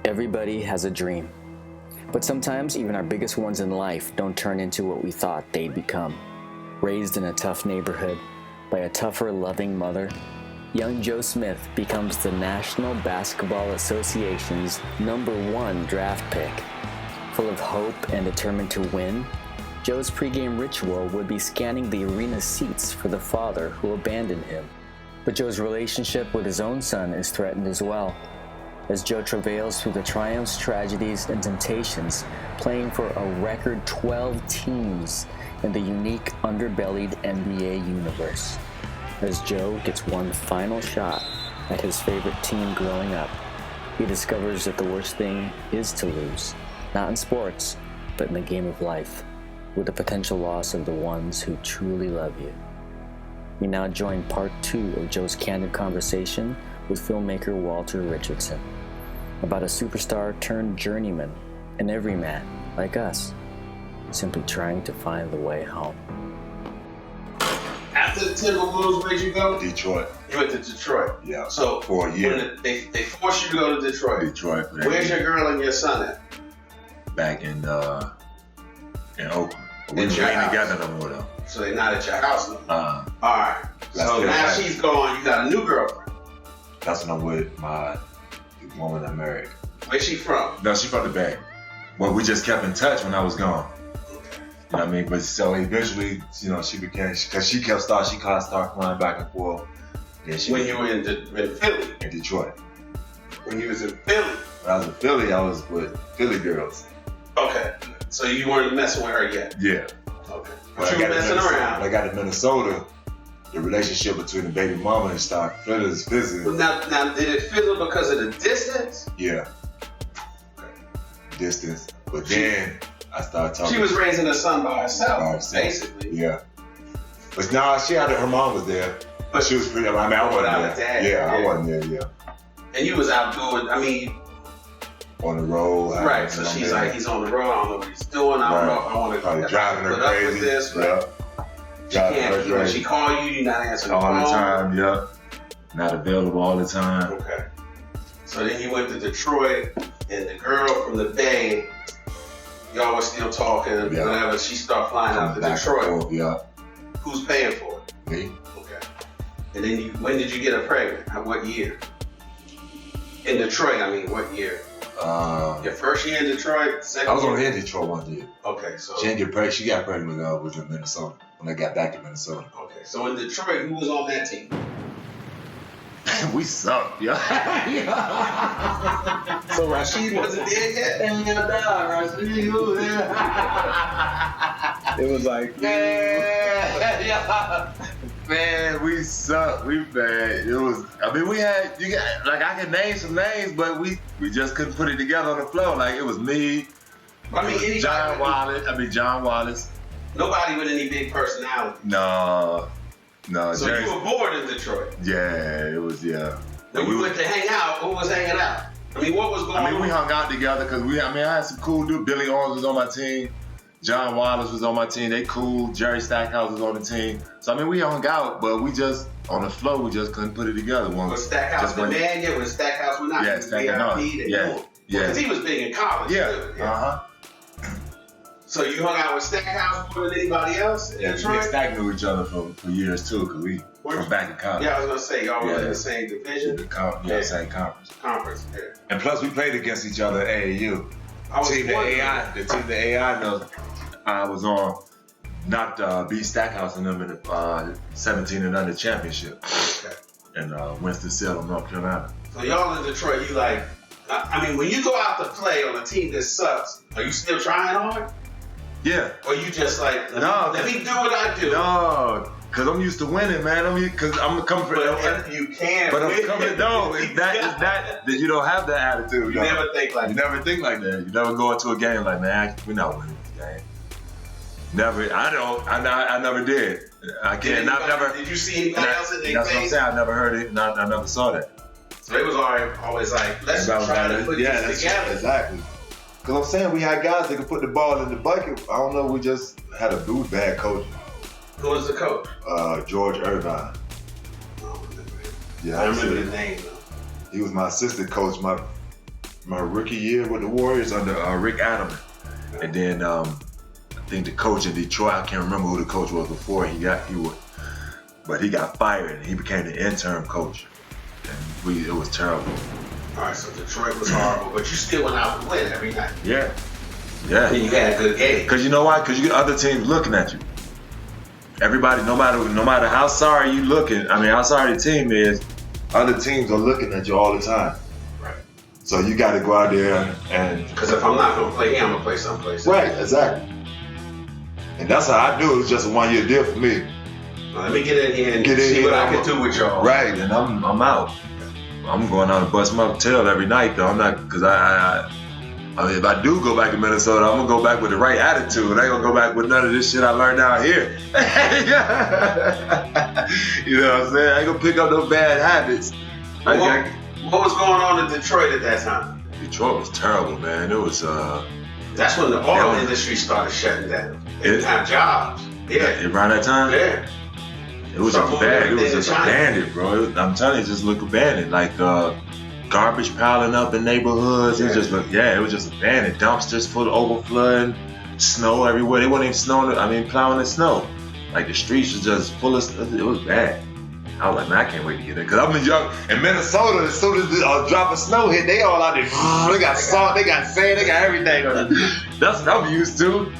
Everybody has a dream. But sometimes even our biggest ones in life don't turn into what we thought they'd become. Raised in a tough neighborhood by a tougher, loving mother, young Joe Smith becomes the National Basketball Association's #1 draft pick. Full of hope and determined to win, Joe's pregame ritual would be scanning the arena seats for the father who abandoned him. But Joe's relationship with his own son is threatened as well, as Joe travails through the triumphs, tragedies, and temptations, playing for a record 12 teams in the unique underbellied NBA universe. As Joe gets one final shot at his favorite team growing up, he discovers that the worst thing is to lose, not in sports, but in the game of life, with the potential loss of the ones who truly love you. We now join part 2 of Joe's candid conversation with filmmaker Walter Richardson about a superstar turned journeyman, an everyman like us, simply trying to find the way home. After the Timberwolves, where'd you go? Detroit. You went to Detroit. Yeah. So for a year. When they forced you to go to Detroit. Detroit. Where's your girl and your son at? Back in Oakland. We In ain't your house. together no more though. So they're not at your house no more. Uh, All right. So now she's gone. You got a new girlfriend. That's when I'm with the woman I married. Where's she from? No, she from the Bay. Well, we just kept in touch when I was gone. You know what I mean? But so eventually, you know, she became, because she kept started flying back and forth. Then she When you were in Philly. in Detroit. When you was in Philly. When I was in Philly, I was with Philly girls. Okay. So you weren't messing with her yet? Yeah. Okay. When But you were messing around. When I got to Minnesota, the relationship between the baby mama and started fizzling. Now, did it fizzle because of the distance? Yeah. Distance. But then I started talking. She was raising her son by herself, By herself. basically. Yeah. But no, her mom was there. But she was pretty, I wasn't Without there. a dad. Yeah, I wasn't there, yeah. And you was out doing, On the road. right, so she's like, he's on the road, I don't know what he's doing, I don't know if I want to Probably driving her put up crazy. with this, right? Yeah. She can't, when she call you, you're not answering All the the phone. time, yeah. Not available all the time. Okay. So then you went to Detroit, and the girl from the Bay, y'all was still talking, Yeah. whenever she started flying out to Back and Detroit. forth, yeah. Who's paying for it? Me? Okay. And then when did you get her pregnant? What year? In Detroit, what year? Your first year in Detroit? Second I was year? only in Detroit one year. Okay, so. She didn't get pregnant. She got pregnant when I was in Minnesota. When I got back to Minnesota. Okay, so in Detroit, who was on that team? We sucked, yeah. So Rasheed wasn't there yet? It was like, man, we sucked. We bad. It was, we had, I can name some names, but we just couldn't put it together on the floor. Like, it was me, John Wallace. Nobody with any big personality. No. So Jerry, you were bored in Detroit. yeah, it was, yeah. When you went to hang out, who was hanging out? What was going on? We hung out together because I had some cool dudes. Billy Owens was on my team. John Wallace was on my team. They cool. Jerry Stackhouse was on the team. So, we hung out, but we just, on the floor, we just couldn't put it together. Was Stackhouse the man yet? Was Stackhouse went out? Yeah, Stackhouse. Yeah. Because he was big in college. Yeah. Too. Uh-huh. So you hung out with Stackhouse more than anybody else in Yeah, me Detroit? and Stack knew each other for years, too, because we were back in college. Yeah, I was going to say, y'all were in the same division? Same conference. Yeah. And plus, we played against each other at AAU. The team that AI knows I was on knocked beat Stackhouse and them in the 17 and under championship in Winston-Salem, North Carolina. So y'all in Detroit, you like, when you go out to play on a team that sucks, are you still trying hard? Yeah. Or you just like, let me do what I do? No, because I'm used to winning, man. Because I'm coming from you can But I'm win. coming, no, it's that you don't have that attitude. You never think like that. You never think like that. You never go into a game like, man, we're not winning this game. Never, I never did. I can't, never. Did you see anybody else in their That's what I'm face? saying, I never heard it, and I never saw that. So it was always like, let's try to put this together. Exactly. Because I'm saying we had guys that could put the ball in the bucket. I don't know, we just had a dude bad coach. Who was the coach? George Irvine. I don't remember him. Yeah, I remember the name though. He was my assistant coach my rookie year with the Warriors under Rick Adelman. And then I think the coach in Detroit, I can't remember who the coach was before but he got fired and he became the interim coach. And it was terrible. All right, so Detroit was horrible, but you still went out and win every night. Yeah. And you had a good game. Because you know why? Because you get other teams looking at you. Everybody, no matter how sorry you looking, how sorry the team is, other teams are looking at you all the time. Right. So you got to go out there and. Because if I'm not going to play here, I'm going to play someplace. Right, exactly. And that's how I do it. It was just a 1 year deal for me. Well, let me get in here and see what I can do with y'all. Right, and I'm out. I'm going out and bust my tail every night though. I'm not, because if I do go back to Minnesota, I'm gonna go back with the right attitude. I ain't gonna go back with none of this shit I learned out here. You know what I'm saying? I ain't gonna pick up no bad habits. What was going on in Detroit at that time? Detroit was terrible, man. It was. That's when the oil industry started shutting down. They didn't have jobs. Yeah. Around that time? Yeah. It was just bad. It was just abandoned, bro. I'm telling you, it just looked abandoned. Like garbage piling up in neighborhoods. It just looked, it was just abandoned. Dumpsters full of overflowing, snow everywhere. They wasn't even snowing. Plowing the snow. Like the streets was just full of stuff. It was bad. I was like, man, I can't wait to get there. Because in Minnesota, as soon as a drop of snow hit, they all out there. They got salt, they got sand, they got everything. That's what I'm used to.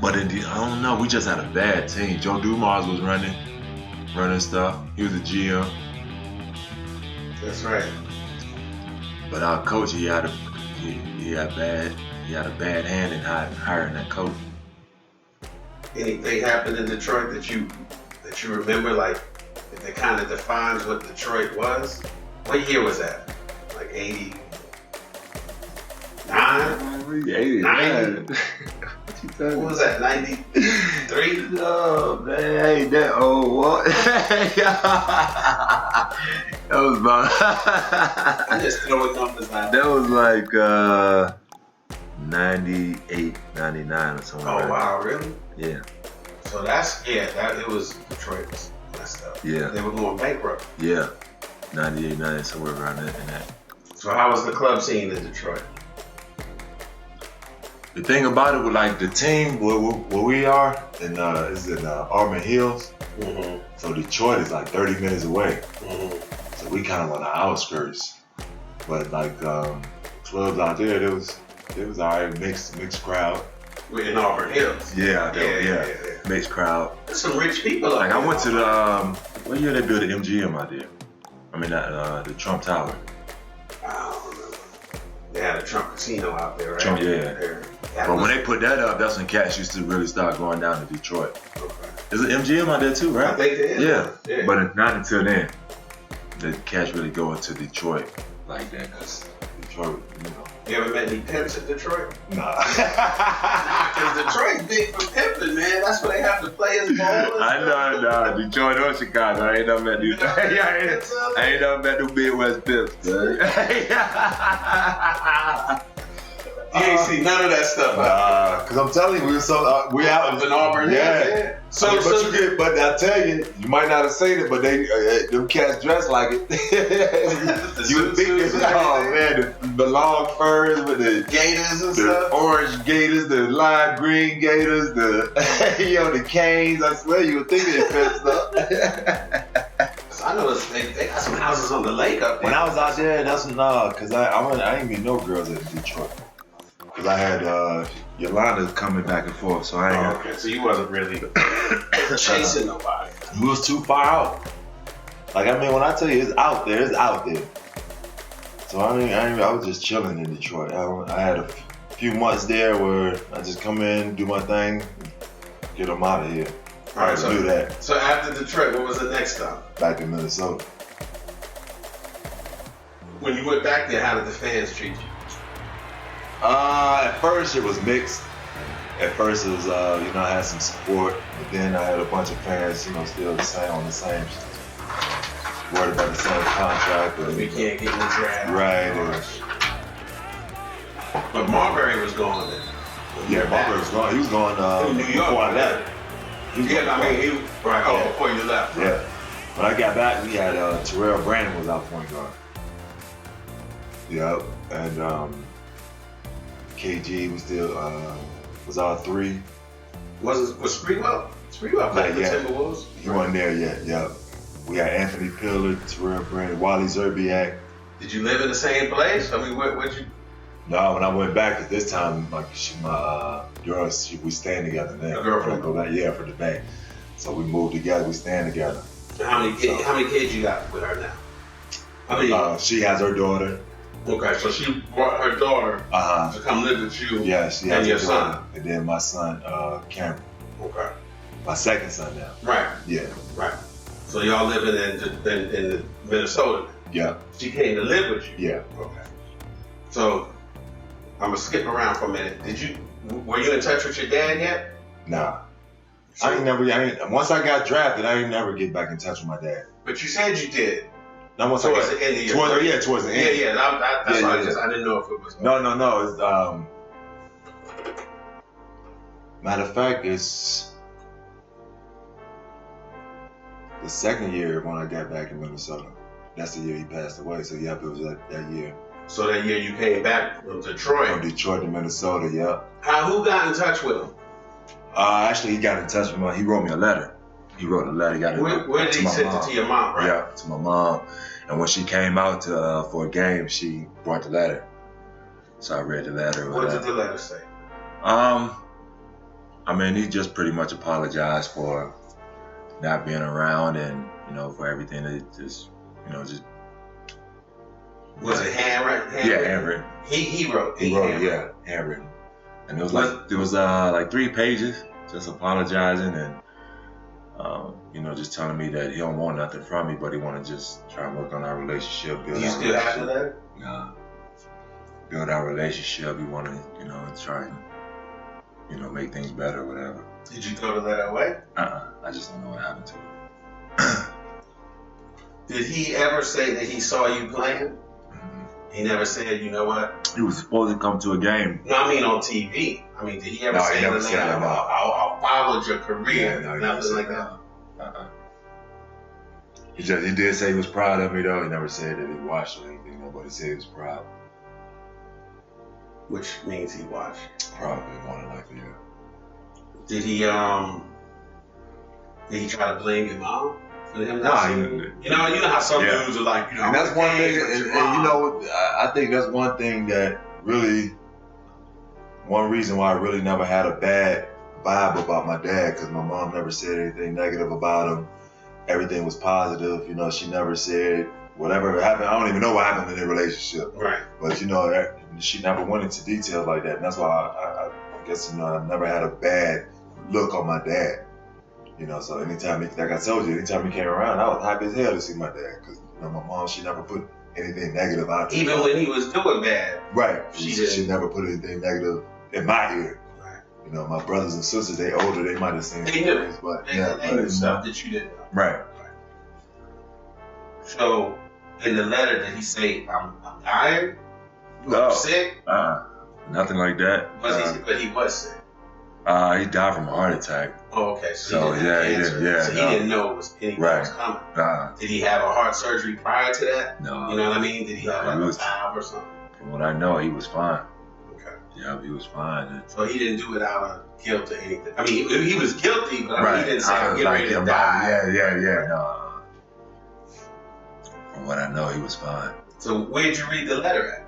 But I don't know. We just had a bad team. Joe Dumars was running stuff. He was a GM. That's right. But our coach, he had a bad hand in hiring that coach. Anything happened in Detroit that you remember, like that kind of defines what Detroit was? What year was that? Like 89? 90? What was that, 93? No, man, ain't that old. What? That was about. I just throwing numbers out. That was like 98, 99 or something. Oh, wow, really? Yeah. So it was Detroit was messed up. Yeah. They were going bankrupt. Yeah. 98, 90, somewhere around that. So how was the club scene in Detroit? The thing about it, with like the team where we are, is in Auburn Hills. Mm-hmm. So Detroit is like 30 minutes away. Mm-hmm. So we kind of on the outskirts. But like clubs out there, it was alright, mixed crowd. We're in Auburn Hills. Yeah. Mixed crowd. There's some rich people out there. Like I went to the what year they built the MGM out there? The Trump Tower. I don't remember. They had a Trump casino out there, right? Trump, yeah. But when they put that up, that's when cats used to really start going down to Detroit. Okay. There's an MGM out there too, right? I think there is. Yeah. But not until then. The cats really go into Detroit like that, because Detroit, You ever met any pimps in Detroit? Nah. Because Detroit's big for pimping, man. That's where they have the players ball. I know, Detroit or Chicago. I ain't never met these. I ain't never met no Midwest pimps. You ain't seen none of that stuff. Because I'm telling you, we out in Auburn. Yeah. But I tell you, you might not have seen it, but them cats dress like it. You think it's the long furs with the gators and the stuff. Orange gators, the lime green gators, the the canes. I swear you would think they fed stuff. I know they got some houses on the lake up there. When I was out there, because I didn't meet no girls in Detroit. Because I had Yolanda coming back and forth, so I ain't. Okay, so you wasn't really chasing nobody. We was too far out. Like when I tell you it's out there, it's out there. So I was just chilling in Detroit. I had a few months there where I just come in, do my thing, get them out of here. All right, so do that. So after Detroit, what was the next stop? Back in Minnesota. When you went back there, how did the fans treat you? At first it was mixed. At first it was, I had some support, but then I had a bunch of fans, still the same, worried about the same contract. We can't get in the draft. Right. But Marbury was going then. Yeah, Marbury was going. He was going New York before I left. Before you left. Yeah. When I got back, we had Terrell Brandon was our point guard. Yep. And KG was still was all 3. Was Sprewell? Sprewell played for Timberwolves. He wasn't there yet. Yep. We had Anthony Pillard, Terrell Brandon, Wally Zerbiak. Did you live in the same place? I mean, what you? No, when I went back at this time, like my girl, we staying together now. A girlfriend? Go back, yeah, for the bank. So we moved together. We staying together. How many kids you got with her now? How many? She has her daughter. Okay, so she brought her daughter to come live with you. Yeah, she has and your her son. daughter. And then my son, Cameron. Okay. My second son now. Right. Yeah. Right. So y'all living in Minnesota. Yeah. She came to live with you. Yeah. Okay. So I'm gonna skip around for a minute. Were you in touch with your dad yet? Nah. Once I got drafted, I didn't never get back in touch with my dad. But you said you did. Now once Towards the end of your career. Towards the end. Yeah. That's why I didn't know if it was. No. It's, matter of fact, it's the second year when I got back in Minnesota. That's the year he passed away. So yep, it was that year. So that year you came back from Detroit. From Detroit to Minnesota, yep. Who got in touch with him? Actually, he got in touch with me. He wrote me a letter. He wrote a letter. Where did he send it to your mom, right? Yeah, to my mom. And when she came out for a game, she brought the letter. So I read the letter. What did the letter say? I mean, he just pretty much apologized for not being around and, for everything that just. Was it handwritten? Yeah, handwritten. He wrote. He wrote, yeah, handwritten. And it was like 3 pages, just apologizing and just telling me that he don't want nothing from me, but he want to just try and work on our relationship. You still have the letter? Nah. Build our relationship. We want to, try and, make things better or whatever. Did you throw the letter away? I just don't know what happened to it. Did he ever say that he saw you playing? He never said, you know what? He was supposed to come to a game. No, I mean on TV. I mean, did he ever say anything about, I followed your career? Yeah, nothing like that? He did say he was proud of me, though. He never said that he watched or anything. Nobody said he was proud. Which means he watched? Probably, more than likely, yeah. Did he try to blame your mom? Nah, you know how some dudes are like, and that's one thing, and I think that's one thing that really, one reason why I really never had a bad vibe about my dad, because my mom never said anything negative about him. Everything was positive, she never said whatever happened. I don't even know what happened in their relationship. Right. But she never went into details like that, and that's why I guess I never had a bad look on my dad. So anytime, like I told you, anytime he came around, I was happy as hell to see my dad. Because, my mom, she never put anything negative out there. Even when he was doing bad. Right. She never put anything negative in my ear. Right. My brothers and sisters, they older, they might have seen things. But, they knew stuff that you didn't know. Right. So, in the letter, did he say, I'm dying? I'm sick? Nothing like that. But he was sick. He died from a heart attack. Oh, okay. So he didn't know anything was coming. Did he have a heart surgery prior to that? No. You know what I mean? Did he have a valve or something? From what I know, he was fine. Okay. Yeah, he was fine. So he didn't do it out of guilt or anything. I mean, he was guilty, but he didn't say, I'm getting ready to die. Yeah. No. From what I know, he was fine. So where'd you read the letter at?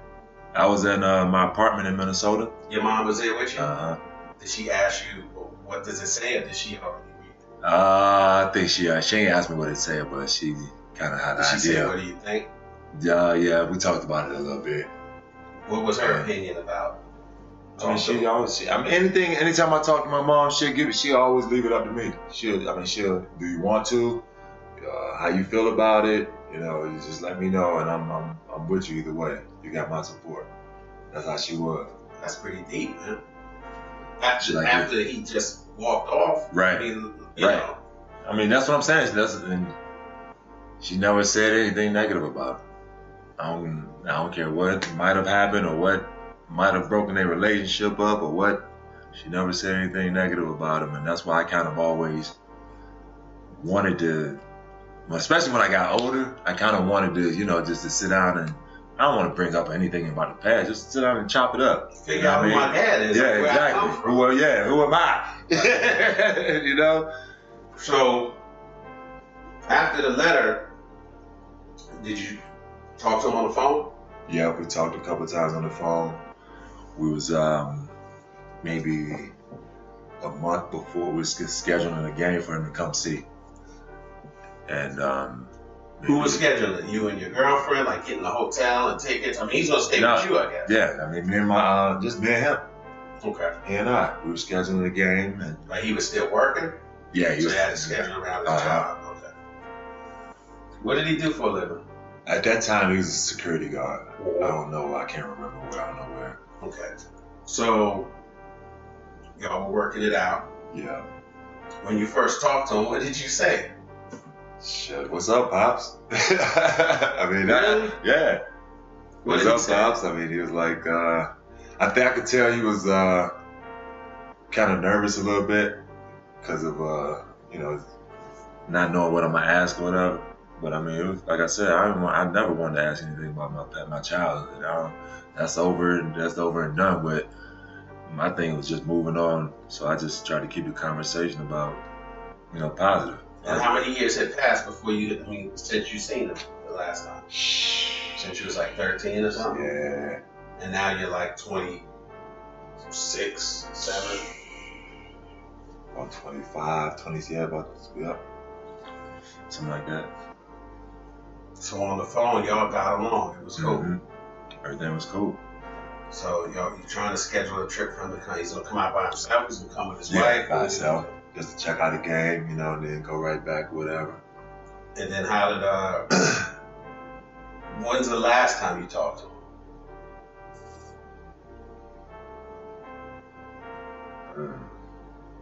I was in my apartment in Minnesota. Your mom was there with you? Did she ask you, what does it say, or did she already read it? I think she ain't asked me what it said, but she kind of had an idea. She said, what do you think? Yeah, we talked about it a little bit. What was her opinion about? Anytime I talk to my mom, she always leave it up to me. She'll, do you want to? How you feel about it? You just let me know, and I'm with you either way. You got my support. That's how she was. That's pretty deep, man. After he just walked off, right? Know. I mean, that's what I'm saying. And she never said anything negative about it. I don't care what might have happened or what might have broken their relationship up or what. She never said anything negative about him, and that's why I kind of always wanted to, especially when I got older, I kind of wanted to, just to sit down and I don't want to bring up anything about the past. Just sit down and chop it up. Figure out who my dad is. Yeah, exactly. Well, yeah, who am I? You know? So, after the letter, did you talk to him on the phone? Yeah, we talked a couple times on the phone. We was maybe a month before we was scheduling a game for him to come see. And who was scheduling? You and your girlfriend, like getting the hotel and tickets? I mean, he's gonna stay with you, I guess. Yeah, I mean, me and my just me and him. Okay. He and I, we were scheduling the game, and like he was still working. Yeah, he so was. He had to schedule around his job. Okay. What did he do for a living? At that time, he was a security guard. I don't know. I can't remember where. I don't know where. Okay. So y'all were working it out. Yeah. When you first talked to him, what did you say? Shit, what's up, Pops? I mean, really? Yeah. What what's up, Pops? I mean, he was like, I think I could tell he was kind of nervous a little bit because of, you know, not knowing what I'm going to ask or whatever. But I mean, it was, like I said, I never wanted to ask anything about my child. You know, that's over and done with. My thing was just moving on, so I just tried to keep the conversation about, you know, positive. And how many years had passed before since you seen him the last time? Since you was like 13 or something? Yeah. And now you're like 26, 7? About 25, 20, yeah, something like that. So on the phone, y'all got along. It was cool. Mm-hmm. Everything was cool. So you're trying to schedule a trip for him to come. He's gonna come out by himself. He's gonna come with his wife. By himself, just to check out the game, you know, and then go right back, whatever. And then how did when's the last time you talked to him?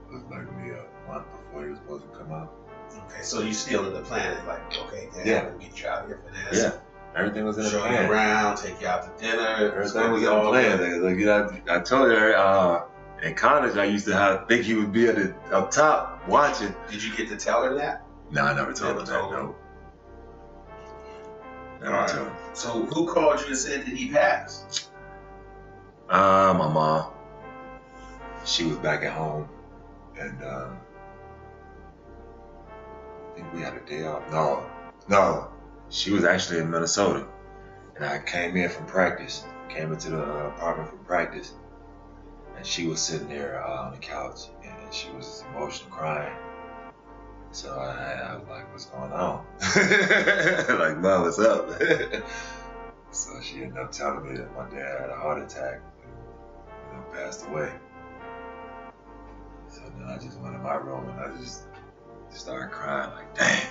It was like maybe a month before he was supposed to come out. Okay, so you still in the plan? Like, okay, Dad, I'm gonna get you out here for this. Yeah. Everything was in the plan. Show you around, take you out to dinner. Everything was in the plan. Like, you know, I told her in college I used to think he would be up top watching. Did you get to tell her that? No, I never told her that. No. Never told her. So who called you and said that he passed? My mom. She was back at home, and I think we had a day off. No. She was actually in Minnesota, and I came in from practice. Came into the apartment from practice, and she was sitting there on the couch, and she was emotional, crying. So I was like, "What's going on?" Like, "Mom, what's up?" So she ended up telling me that my dad had a heart attack, and passed away. So then I just went in my room and I just started crying, like, "Dang."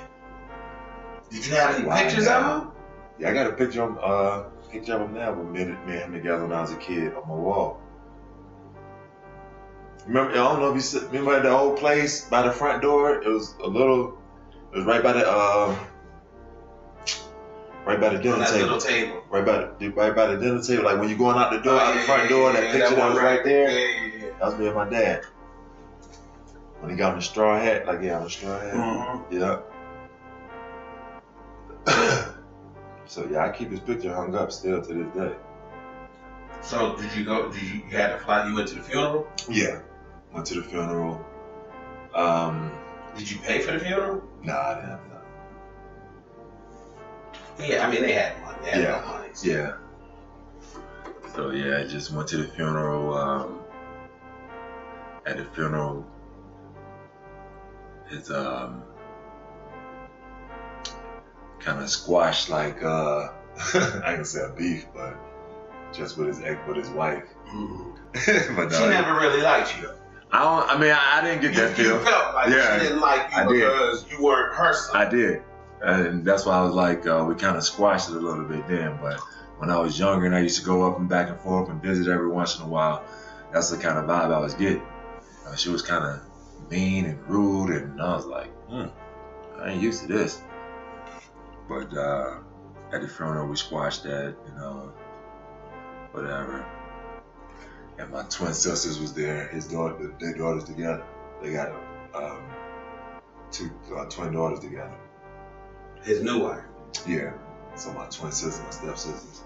Did you have any pictures of him? Yeah, I got a picture of him now with me and him together when I was a kid on my wall. Remember, I don't know if you remember the old place by the front door. It was right by the dinner table. Little table. Right by the dinner table. Like when you're going out the door, out the front door, that picture that was right there. Yeah. That was me and my dad. When he got on the straw hat, on the straw hat. Mm-hmm. Yeah. So yeah, I keep his picture hung up still to this day. So did you had to fly? You went to the funeral? Yeah, went to the funeral. Did you pay for the funeral? Nah, I didn't have that. Yeah, I mean they had money. They had no money. So. Yeah. So yeah, I just went to the funeral. At the funeral, it's kind of squashed like I ain't gonna say a beef, but just with his wife. Mm-hmm. But she never really liked you. I didn't get that feel. You felt like she didn't like you because you weren't her son. I did, and that's why I was like, we kind of squashed it a little bit then. But when I was younger and I used to go up and back and forth and visit every once in a while, that's the kind of vibe I was getting. She was kind of mean and rude, and I was like, I ain't used to this. But at the funeral, we squashed that, whatever. And my twin sisters was there. Their daughters together. They got two twin daughters together. His new wife. Yeah. So my twin sisters, my step sisters.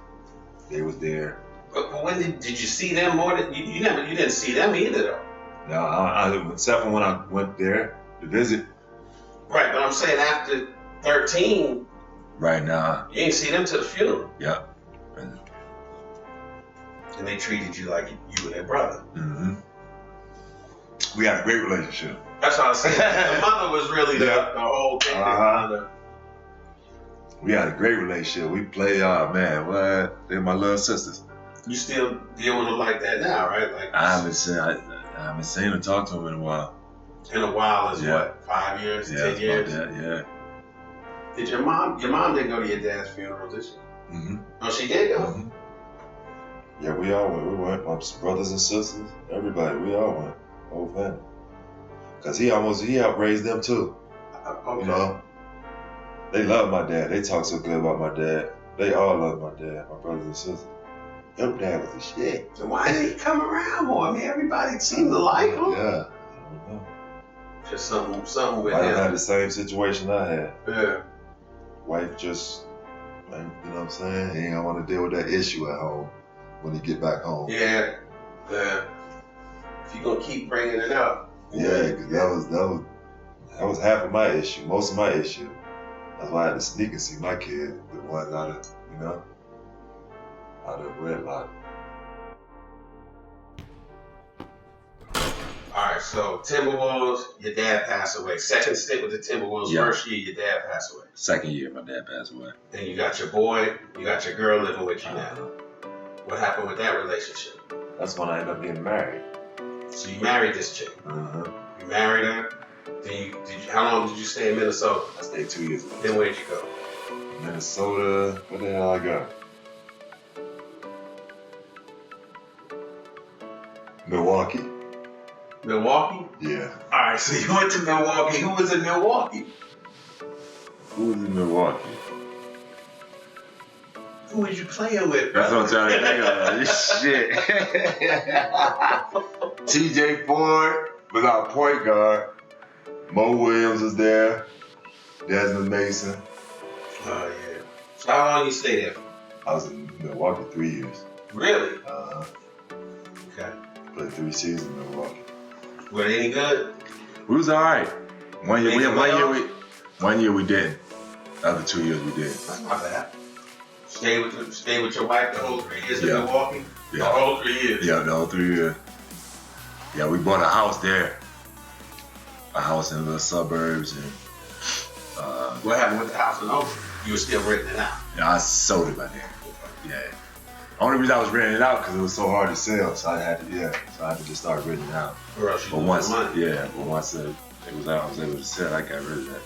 They was there. But when did you see them more than you didn't see them either though? No, except for when I went there to visit. Right, but I'm saying after 13. Right now. You ain't see them to the funeral. Yeah. And they treated you like you were their brother. Mm-hmm. We had a great relationship. That's what I was saying. The mother was really the whole thing. We had a great relationship. We played, man, what? They're my little sisters. You still deal with them like that now, right? Like I haven't seen or talked to them in a while. In a while is what? 5 years, 10 years? Yeah. Did your mom didn't go to your dad's funeral, did she? Mm-hmm. Oh, she did go? Mm-hmm. Yeah, we all went. We went. My brothers and sisters, everybody. We all went. Whole family. Cause he helped raise them too. Okay. You know, they love my dad. They talk so good about my dad. They all love my dad, my brothers and sisters. Your dad was the shit. So why did he come around more? I mean, everybody seemed to like him. Yeah. I don't know. Just something with I him. had the same situation I had. Yeah. Wife just, you know what I'm saying? He ain't want to deal with that issue at home when he get back home. Yeah. If you're gonna keep bringing it up. Yeah, because that was half of my issue, most of my issue. That's why I had to sneak and see my kid, the ones out of wedlock. Alright, so Timberwolves, your dad passed away. Second stint with the Timberwolves, first year your dad passed away. Second year my dad passed away. And you got your boy, you got your girl living with you now. What happened with that relationship? That's when I ended up getting married. So you married this chick. You married her. Then how long did you stay in Minnesota? I stayed 2 years. Then where'd you go? Minnesota. Where the hell I go? Milwaukee. Milwaukee? Yeah. All right, so you went to Milwaukee. Who was in Milwaukee? Who was in Milwaukee? Who was you playing with? That's what I'm trying to think of. This shit. TJ Ford was our point guard. Mo Williams was there. Desmond Mason. Oh, yeah. So how long you stay there? I was in Milwaukee 3 years. Really? Okay. Played 3 seasons in Milwaukee. Were they any good? We was all right. One year we didn't. The other 2 years we did. That's not bad. Stay with your wife the whole 3 years in Milwaukee? Yeah. The whole 3 years? Yeah, the whole 3 years. Yeah, we bought a house there. A house in the suburbs. And what happened with the house in Oakland? You were still renting it out? Yeah, I sold it by then. Yeah. Only reason I was renting it out because it was so hard to sell, so I had to just start renting it out. Or else you but once money. But once it was out, I was able to sell. I got rid of that.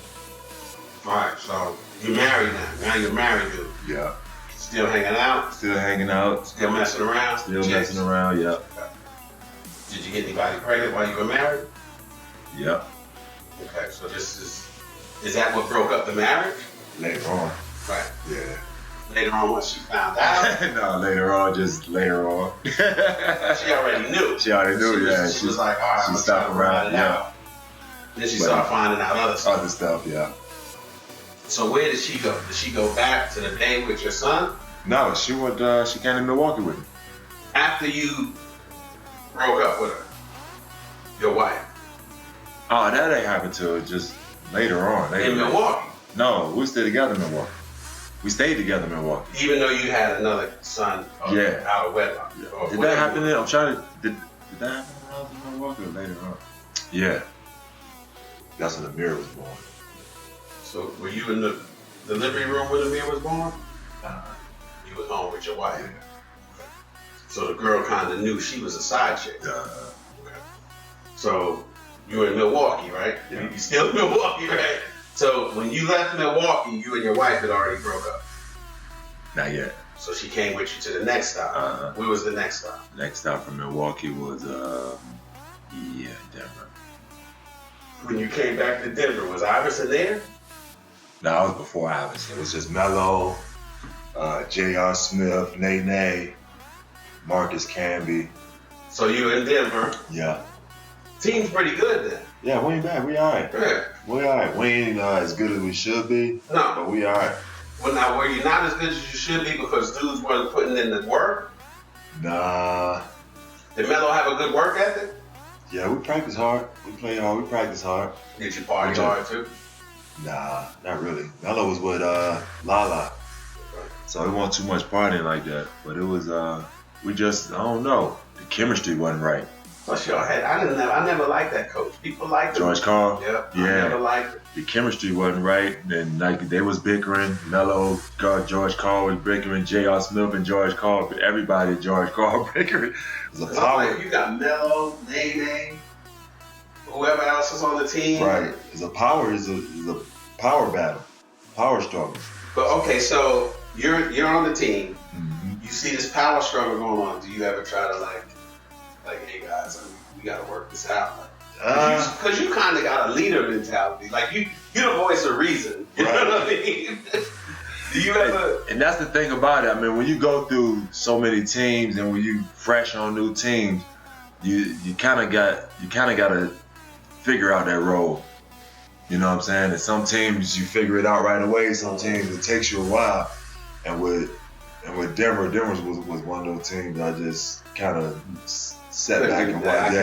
All right, so you're married now. Now you're married, dude. Yeah. Still hanging out? Still hanging out. Still messing around? Still messing around. Yeah. Did you get anybody pregnant while you were married? Yep. Okay, so is that what broke up the marriage? Later on. Right. Yeah. Later on, once she found out? No, later on. She already knew. She already knew, She was like, all right, she stopped around. Yeah. Then she started finding out other stuff. Other stuff, yeah. So where did she go? Did she go back to the day with your son? No, she went. She came to Milwaukee with me. After you broke up with her, your wife? Oh, that ain't happened till just later on. In Milwaukee? No, we stayed together in Milwaukee. We stayed together in Milwaukee. Even though you had another son out of wedlock. Yeah. Did that happen then? I'm trying to. Did that happen when I was in Milwaukee or later on? Yeah. That's when Amir was born. So were you in the delivery room when Amir was born? You was home with your wife. Yeah. So the girl kind of knew she was a side chick. Okay. So you were in Milwaukee, right? Yeah. You still in Milwaukee, right? So when you left Milwaukee, you and your wife had already broke up. Not yet. So she came with you to the next stop. Where was the next stop? Next stop from Milwaukee was Denver. When you came back to Denver, was Iverson there? No, I was before Iverson. It was just Melo, J.R. Smith, Nene, Marcus Camby. So you were in Denver. Yeah. Team's pretty good then. Yeah, we ain't bad. We all right. Yeah. We all right. We ain't as good as we should be. No. But we all right. Well, now, were you not as good as you should be because dudes weren't putting in the work? Nah. Did Melo have a good work ethic? Yeah, we practice hard. We play hard. We practice hard. Did you party hard too? Nah, not really. Melo was with Lala, so it wasn't too much partying like that. But it was we just, I don't know. The chemistry wasn't right. Plus, y'all had, I never liked that coach. People liked him. George Karl? Yeah. I Yeah. never liked it. The chemistry wasn't right. And like they was bickering. Melo, George Karl was bickering. J.R. Smith and George Karl. Everybody, George Karl bickering. It was a power. Like, you got Melo, Nene, whoever else is on the team. Right. It's a power battle. Power struggle. But okay, so you're on the team. Mm-hmm. You see this power struggle going on. Do you ever try to like, hey guys, we got to work this out? Because you kind of got a leader mentality. Like you're the voice of reason. You know what I mean? Do you ever? And that's the thing about it. I mean, when you go through so many teams and when you fresh on new teams, you kind of got to figure out that role. You know what I'm saying? And some teams you figure it out right away. Some teams it takes you a while. And with Denver was one of those teams I just kind of set back and watched.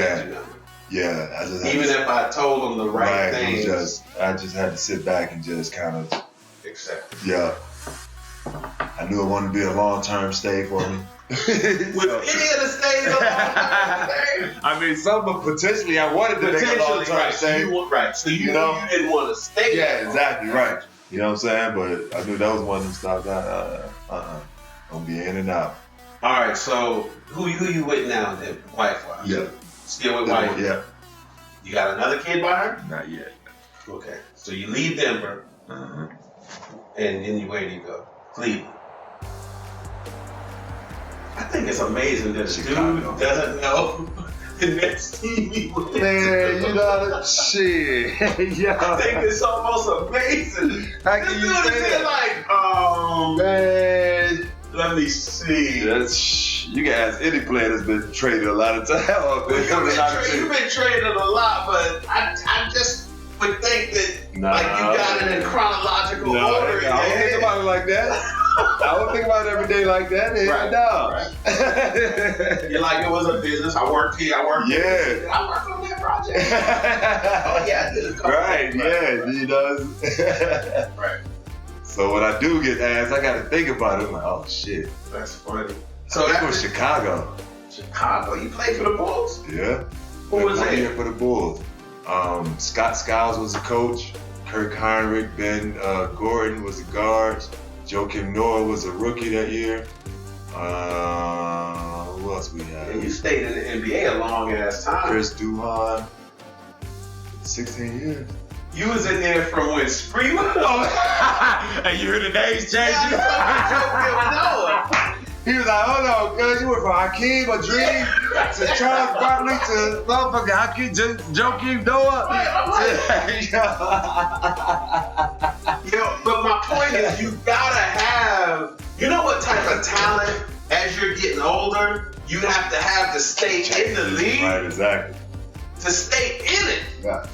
Yeah, I just even if I told them the right things, I just had to sit back and just kind of accept. Yeah, I knew it wanted to be a long-term stay for me. With any of the stays a long-term stay? I mean, some potentially I wanted to make a long-term stay. So you didn't want to stay. Yeah, exactly right. You know what I'm saying? But I knew that was one of them stops. I'm gonna be in and out. All right, so who you with now then, wife-wise? Yeah. Still with wife? Yeah. You got another kid by her? Not yet. Okay. So you leave Denver, Uh-huh. and then where do you go? Cleveland. I think it's amazing that a Chicago. dude doesn't know the next team he went to. Man, you know shit. Yeah. I think it's almost amazing. How This can dude you is say here that? like, Man. let me see. You can ask any player that's been traded a lot of times. You've been traded a lot, but I just would think that you got it in chronological order. I don't think about it like that. I don't think about it every day like that. Right. You're like, it was a business. I worked here. I worked here. I worked on that project. Oh, yeah, I did a couple right, yeah. You know. Right. So when I do get asked, I got to think about it. I'm like, oh, shit. That's funny. So that was Chicago. Chicago? You played for the Bulls? Yeah. Who was that? Here for the Bulls. Scott Skiles was the coach. Kirk Heinrich, Ben Gordon was the guards. Joakim Noah was a rookie that year. Who else we had? And you stayed in the NBA a long ass time. Chris Duhon. 16 years. You was in there from when Spree was And you heard the names change? Noah. He was like, hold on, cuz you went from Hakeem, a dream, to Charles Barkley, to motherfucking Hakeem, Joakim Noah. Yo, but my point is, you gotta have, you know what type of talent as you're getting older, you have to have to stay in the league. Right, exactly. To stay in it. Yeah.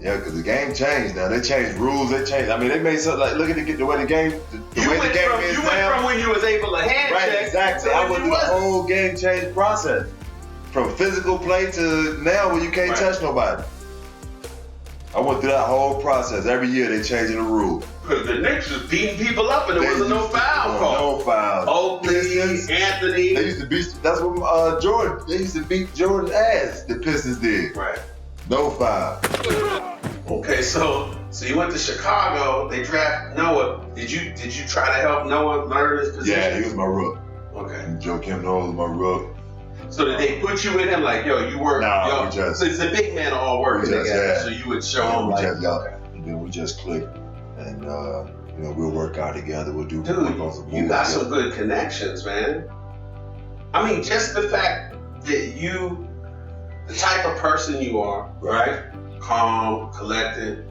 Yeah, because the game changed now. They changed rules. They changed. I mean, they made something like, look at the way the game is You went from when you was able to hand right, check. exactly. I went through the whole game change process. From physical play to now where you can't touch nobody. I went through that whole process. Every year they changing the rule. Because the Knicks was beating people up and there wasn't no foul call. No foul. Oakley, Anthony. They used to beat, that's what Jordan, they used to beat Jordan's ass, the Pistons did. Right. No foul. Okay, so you went to Chicago, they drafted Noah. Did you try to help Noah learn his position? Yeah, he was my rook. Okay. Joakim Noah was my rook. So did they put you with him like, yo, you work? No, we just. So it's a big man all working together. So you would show him like, and then we just clicked, and we'll work out together. We'll do. Dude, you got some good connections, man. I mean, just the fact that you, the type of person you are, right? Calm, collected,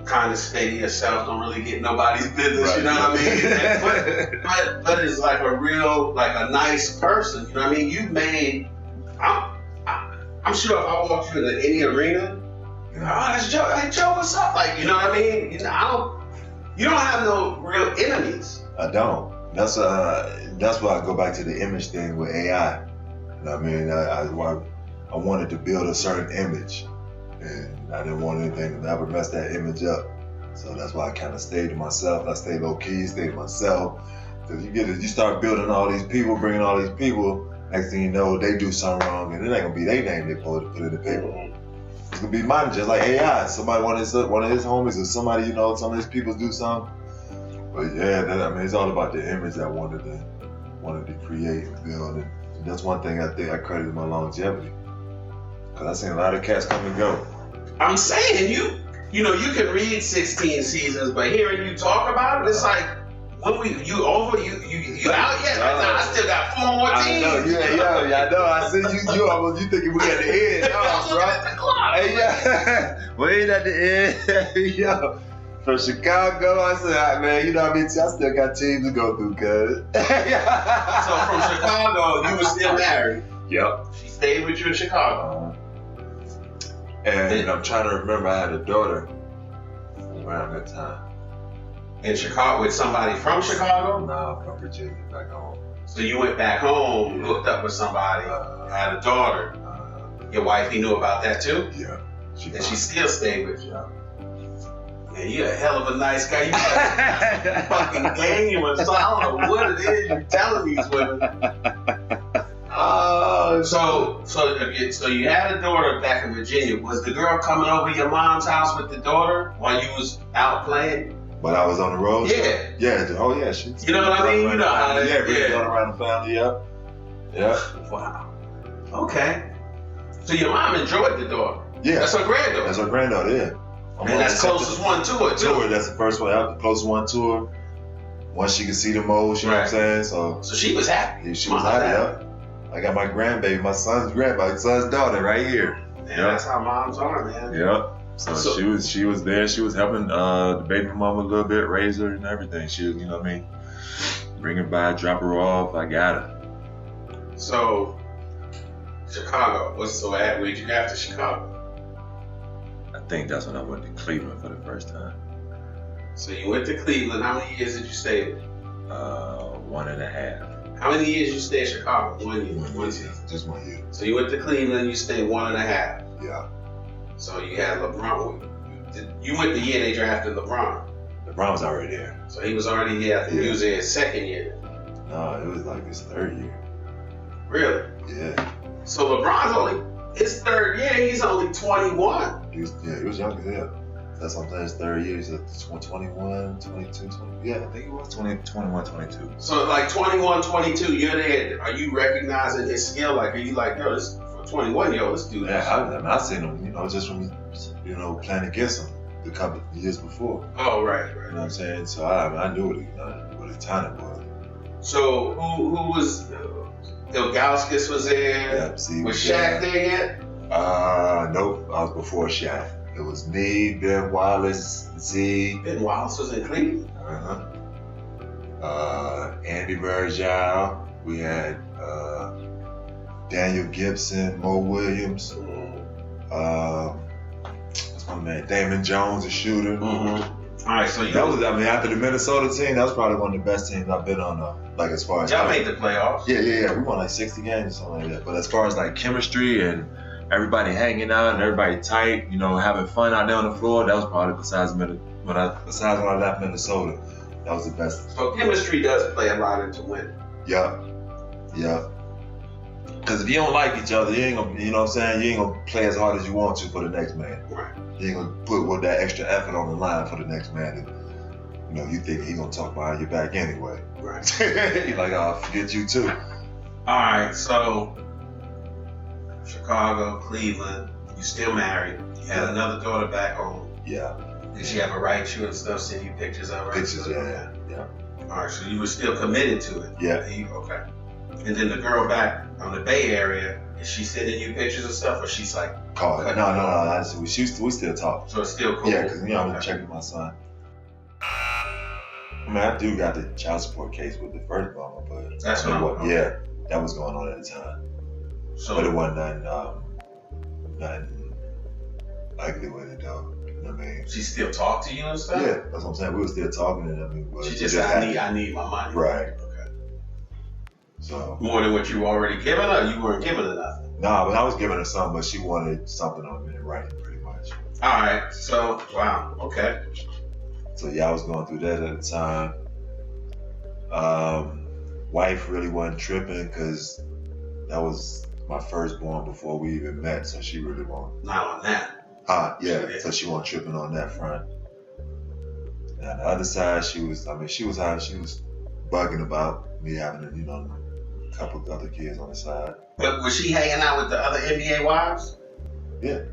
kind of stay to yourself, don't really get nobody's business, right. You know what I mean? but it's like a real, like a nice person, you know what I mean? You've made, I'm sure if I walked you into any arena, oh, that's Joe, hey Joe, what's up? Like, you know what I mean? You know, You don't have no real enemies. I don't. That's why I go back to the image thing with AI. You know what I mean? I wanted to build a certain image, and I didn't want anything to ever mess that image up. So that's why I kind of stayed to myself. I stayed low key, stayed to myself. Because you start building all these people, bringing all these people. Next thing you know, they do something wrong, and it ain't gonna be their name they put in the paper. It's gonna be mine, just like AI. Somebody, one of his homies, or somebody, some of his people do something. But yeah, it's all about the image I wanted to create and build, and that's one thing I think I credited my longevity. Cause I seen a lot of cats come and go. I'm saying you can read 16 seasons, but hearing you talk about it, it's like when you out yet? Nah, I still got 4 more teams. I know. I see you thinking we at the end, bro. At the clock. Hey, yeah. We ain't at the end, yo. From Chicago, I said, man, you know what I mean? I still got teams to go through, cuz. So from Chicago, you were still married. Yep. She stayed with you in Chicago. And I'm trying to remember, I had a daughter around that time. In Chicago, with somebody from Chicago? No, from Virginia, back home. So you went back home, hooked up with somebody, had a daughter. Your wifey knew about that too? Yeah. And she still stayed with you. Man, you're a hell of a nice guy. You got a fucking game or something. I don't know what it is you're telling these women. So you had a daughter back in Virginia. Was the girl coming over to your mom's house with the daughter while you was out playing? When I was on the road? Yeah. Yeah. Oh, yeah. She, you know what I mean? You know how it is. Yeah, going around the family, yeah. Wow. Okay. So your mom enjoyed the daughter? Yeah. That's her granddaughter? That's her granddaughter, yeah. And that's the closest one to her, too. That's the first one, the closest one to her. Once she could see the most, you know what I'm saying? So she was happy. Yeah, she was happy, yeah. I got my grandbaby, my son's daughter right here. Man, that's how moms are, man. Yeah. So she was there. She was helping the baby mama a little bit, raise her and everything. She was, you know what I mean? Bring her by, drop her off. I got her. So Chicago. Where'd you go after Chicago? I think that's when I went to Cleveland for the first time. So you went to Cleveland. How many years did you stay there? 1.5. How many years did you stay in Chicago? 1 year. 1 year. Just 1 year. So you went to Cleveland. You stayed 1.5. Yeah. So you had LeBron. You went the year they drafted LeBron. LeBron was already there. So he was already here. I think he was in his second year. No, it was like his third year. Really? Yeah. So LeBron's only his third year. He's only 21. He was young as hell. That's what I'm saying. His third year. He's like 21, 22, 20. Yeah, I think he was 21, 22. So like 21, 22, you're there. Are you recognizing his skill? Like, are you like, yo, this for 21, yo, let's do this? Yeah, I seen him, just from, playing against him a couple of years before. Oh, right. You know what I'm saying? So I knew what his talent was. So who was, Ilgauskas was there? Yeah, Z was Shaq there yet? Nope, I was before Shaq. It was me, Ben Wallace, Z. Ben Wallace was in Cleveland? Andy Virgil. We had Daniel Gibson, Mo Williams. What's my man? Damon Jones, a shooter. Mm-hmm. All right, so that was, after the Minnesota team, that was probably one of the best teams I've been on. Like as far as y'all made the playoffs. Yeah. We won like 60 games or something like that. But as far as like chemistry and everybody hanging out and everybody tight, having fun out there on the floor, that was probably besides when I left Minnesota, that was the best. So chemistry does play a lot into winning. Yeah. Because if you don't like each other, you ain't gonna, you know what I'm saying? You ain't gonna play as hard as you want to for the next man. Right. You ain't gonna put that extra effort on the line for the next man. And, you think he's gonna talk behind your back anyway. Right. He's like, I'll forget you too. All right, so Chicago, Cleveland, you still married. You had another daughter back home. Yeah. Did she ever write you and stuff, send you pictures of her? Pictures, yeah. All right, so you were still committed to it. Yeah. Okay. And then the girl back on the Bay Area, is she sending you pictures of stuff, or she's like... Call it. No. We still talk. So it's still cool? Yeah, because, I'm going to check with my son. I do got the child support case with the first mama, but... That's what Yeah, that was going on at the time. But it wasn't nothing ugly with it, though. I mean, She still talk to you and stuff? yeah, that's what I'm saying. We were still talking, and I mean, but She just said, I need my money. Right. Okay. So More than what you were already given her, or you weren't giving her nothing? nah, but I was giving her something, but she wanted something on me in writing, pretty much. All right. So, wow. Okay. So yeah, I was going through that at the time. Wife really wasn't tripping because that was my firstborn before we even met, so she really wasn't. Not on that. Yeah, so she wasn't tripping on that front. And on the other side, she was bugging about me having, a couple of other kids on the side. But was she hanging out with the other NBA wives? Yeah.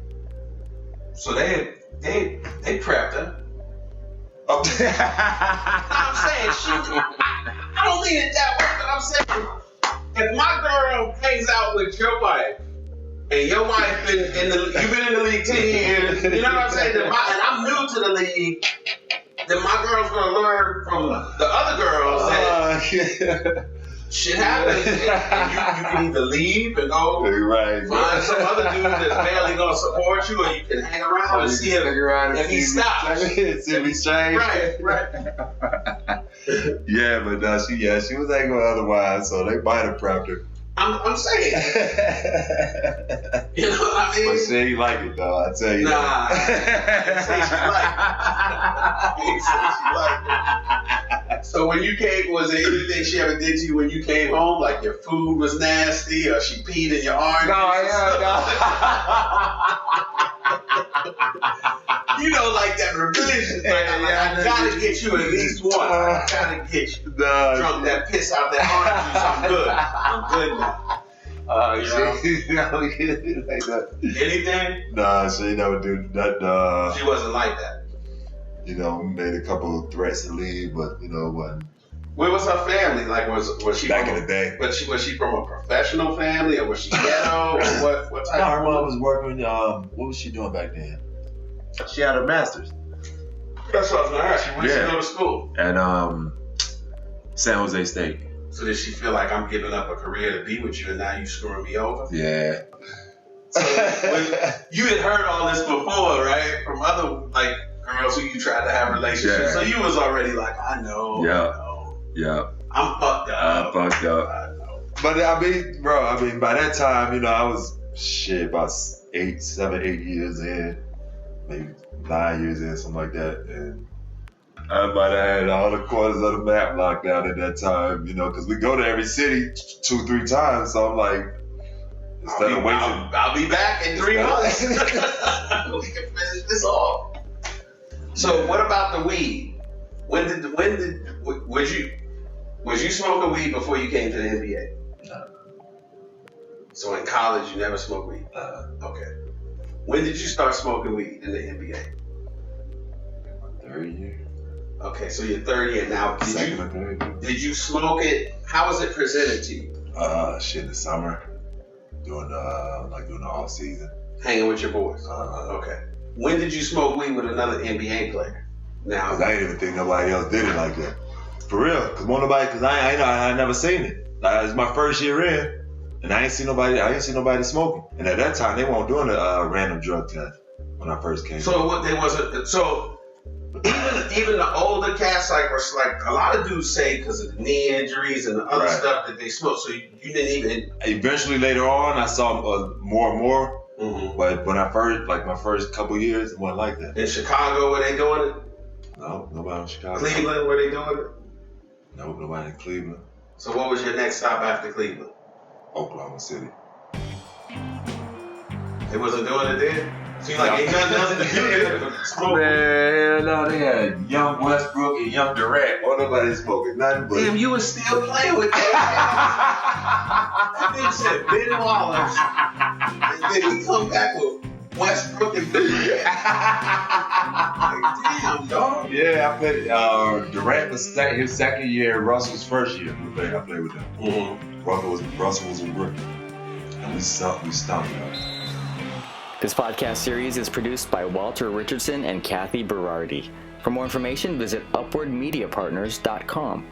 So they prepped her. Oh. I'm saying I don't mean it that way, but I'm saying if my girl hangs out with your wife and your wife you've been in the league 10 years, you know what I'm saying? And I'm new to the league, then my girl's gonna learn from the other girls that shit happens, and you can either leave and go find some other dude that's barely gonna support you, or you can hang around and see if he stops. See if he's changed. Right. Yeah, but she was hanging with other wives, so they might have prepped her. I'm saying. You know what I mean? But she ain't like it though, I tell you. Nah. I didn't say she liked it. So when you came, was there anything she ever did to you when you came home? Like your food was nasty, or she peed in your orange? No. You know, like that revenge. Like, I gotta get you at least one. I gotta get you. Drunk that piss out that orange juice. I'm good now. Like that. Anything? Nah, she never do that. She wasn't like that. We made a couple of threats to leave, but wasn't. Where was her family? Like, was she back in the day? Was she from a professional family, or was she ghetto? Or what type? No, her mom was working. What was she doing back then? She had her master's. That's what I was gonna ask you. Where did she go to school? At San Jose State. So did she feel like I'm giving up a career to be with you, and now you screwing me over? Yeah. So you had heard all this before, right? From other girls who you tried to have relationships. Yeah. So you was already like, I know. Yeah. I'm fucked up. I know. But by that time, I was about 7, 8 years in, maybe 9 years in, something like that, and I might have had all the corners of the map locked down at that time, because we go to every city 2-3 times, so I'm like, instead of waiting, I'll be back in 3 months. We can finish this off. So what about the weed? Was you smoking weed before you came to the NBA? No. So in college you never smoked weed? Okay. When did you start smoking weed in the NBA? My 3rd year. Okay, so you're 30 and now did you smoke it? How was it presented to you? In the summer, during the off season. Hanging with your boys. Okay. When did you smoke weed with another NBA player? Now, I didn't even think nobody else did it like that. For real, because I never seen it. It's my first year in, and I ain't seen nobody smoking. And at that time, they weren't doing a random drug test when I first came. So what they wasn't. So even the older cats, a lot of dudes say because of the knee injuries and the other stuff that they smoke. So you didn't even. Eventually, later on, I saw more and more. Mm-hmm. But when I first, my first couple years, it wasn't like that. In Chicago, were they doing it? No, nobody in Chicago. Cleveland, were they doing it? No, nobody in Cleveland. So what was your next stop after Cleveland? Oklahoma City. They wasn't doing it there? Seems like ain't nothing else to do there. Man, no, they had young Westbrook and young Durant. Well, nobody smoking nothing but. Damn, you was still playing with that. That bitch said Ben Wallace. And then he come back with Westbrook and Durant. Damn, dog. Yeah, I played. Durant was his second year. Russell's first year. I played with them. Mm-hmm. Russell was a rookie, and we stomped them. This podcast series is produced by Walter Richardson and Kathy Berardi. For more information, visit upwardmediapartners.com.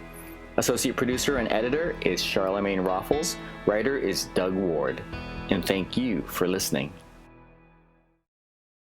Associate producer and editor is Charlemagne Raffles. Writer is Doug Ward. And thank you for listening.